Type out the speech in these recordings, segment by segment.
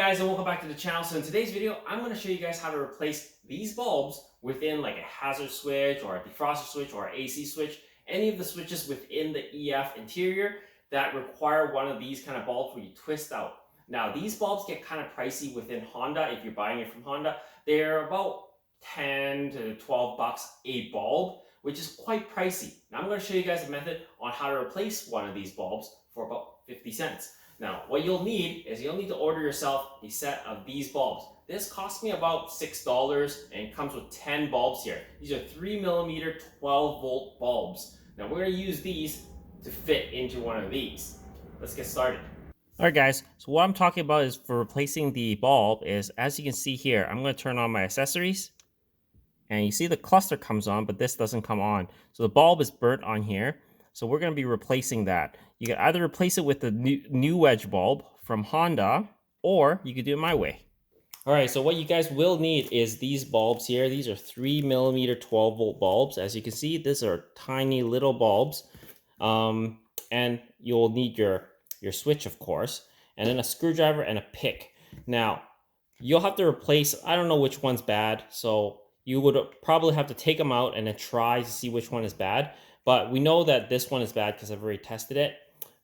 guys, and welcome back to the channel. So in today's video, I'm going to show you guys how to replace these bulbs within like a hazard switch or a defroster switch or an AC switch, any of the switches within the EF interior that require one of these kind of bulbs where you twist out. Now these bulbs get kind of pricey within Honda. If you're buying it from Honda, they're about 10 to 12 bucks a bulb, which is quite pricey. Now I'm going to show you guys a method on how to replace one of these bulbs for about 50 cents. Now, what you'll need is you'll need to order yourself a set of these bulbs. This cost me about $6 and comes with 10 bulbs here. These are 3mm 12-volt bulbs. Now, we're going to use these to fit into one of these. Let's get started. Alright guys, so what I'm talking about is for replacing the bulb is, as you can see here, I'm going to turn on my accessories. And you see the cluster comes on, but this doesn't come on. So the bulb is burnt on here. So we're going to be replacing that. You can either replace it with the new Wedge bulb from Honda, or you could do it my way. All right, so what you guys will need is these bulbs here. These are 3mm 12-volt bulbs. As you can see, these are tiny little bulbs. And you'll need your switch, of course, and then a screwdriver and a pick. Now, you'll have to replace, I don't know which one's bad, so you would probably have to take them out and then try to see which one is bad. But we know that this one is bad because I've already tested it.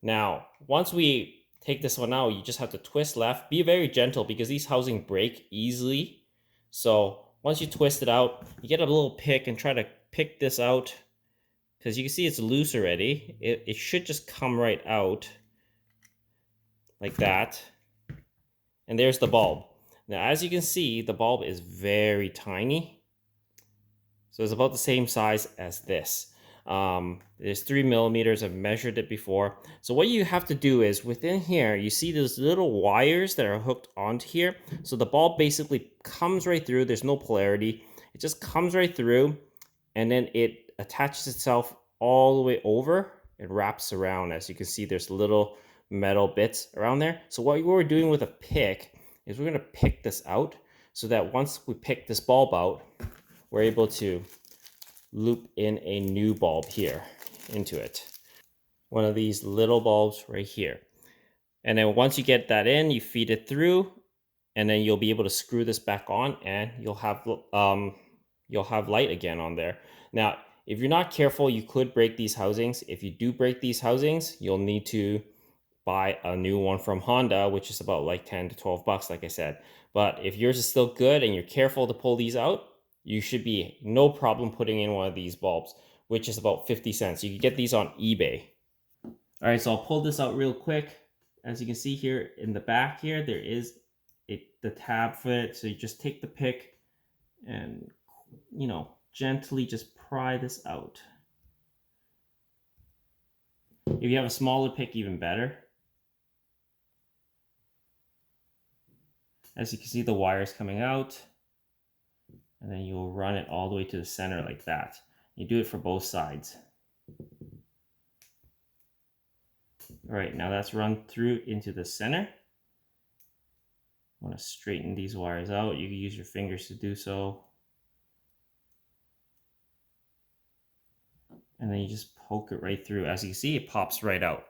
Now, once we take this one out, you just have to twist left. Be very gentle because these housings break easily. So once you twist it out, you get a little pick and try to pick this out. Because you can see it's loose already. It should just come right out like that. And there's the bulb. Now, as you can see, the bulb is very tiny. So it's about the same size as this. There's 3mm. I've measured it before. So what you have to do is within here, you see those little wires that are hooked onto here. So the bulb basically comes right through. There's no polarity. It just comes right through, and then it attaches itself all the way over and wraps around. As you can see, there's little metal bits around there. So what we're doing with a pick is we're going to pick this out so that once we pick this bulb out, we're able to loop in a new bulb here into it. One of these little bulbs right here. And then once you get that in, you feed it through, and then you'll be able to screw this back on, and you'll have light again on there. Now, if you're not careful, you could break these housings. If you do break these housings, you'll need to buy a new one from Honda, which is about like 10 to 12 bucks, like I said. But if yours is still good and you're careful to pull these out, you should be no problem putting in one of these bulbs, which is about 50 cents. You can get these on eBay. All right, so I'll pull this out real quick. As you can see here in the back here, there is the tab for it. So you just take the pick and, gently just pry this out. If you have a smaller pick, even better. As you can see, the wires coming out. And then you'll run it all the way to the center like that. You do it for both sides. All right, now that's run through into the center. I want to straighten these wires out. You can use your fingers to do so. And then you just poke it right through. As you can see, it pops right out.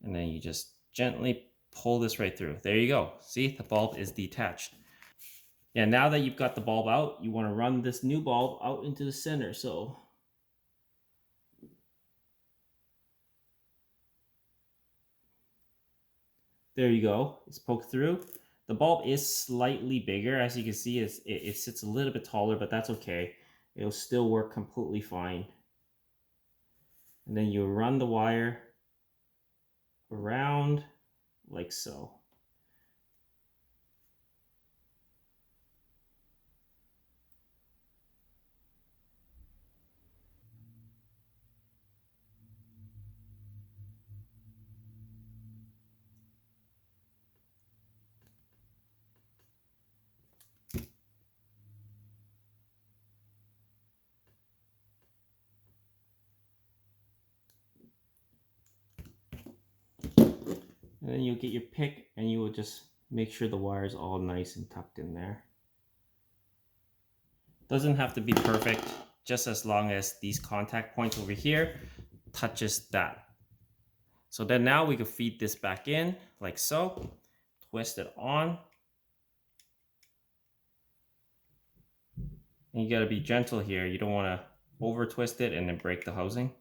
And then you just gently pull this right through. There you go. See, the bulb is detached. Yeah, now that you've got the bulb out, you want to run this new bulb out into the center. So there you go. It's poked through. The bulb is slightly bigger. As you can see, it sits a little bit taller, but that's okay. It'll still work completely fine. And then you run the wire around like so. And then you'll get your pick and you will just make sure the wire is all nice and tucked in there. Doesn't have to be perfect, just as long as these contact points over here touches that. So then now we can feed this back in like so. twist it on. And you gotta be gentle here. You don't wanna over twist it and then break the housing.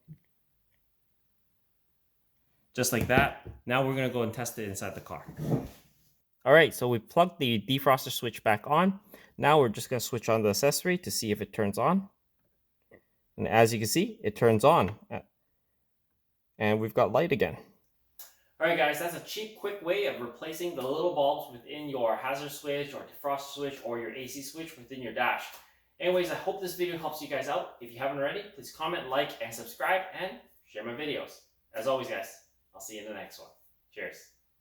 Just like that. Now we're gonna go and test it inside the car. All right, so we plugged the defroster switch back on. Now we're just gonna switch on the accessory to see if it turns on. And as you can see, it turns on. And we've got light again. All right, guys, that's a cheap, quick way of replacing the little bulbs within your hazard switch or defroster switch or your AC switch within your dash. Anyways, I hope this video helps you guys out. If you haven't already, please comment, like, and subscribe, and share my videos. As always, guys, I'll see you in the next one. Cheers.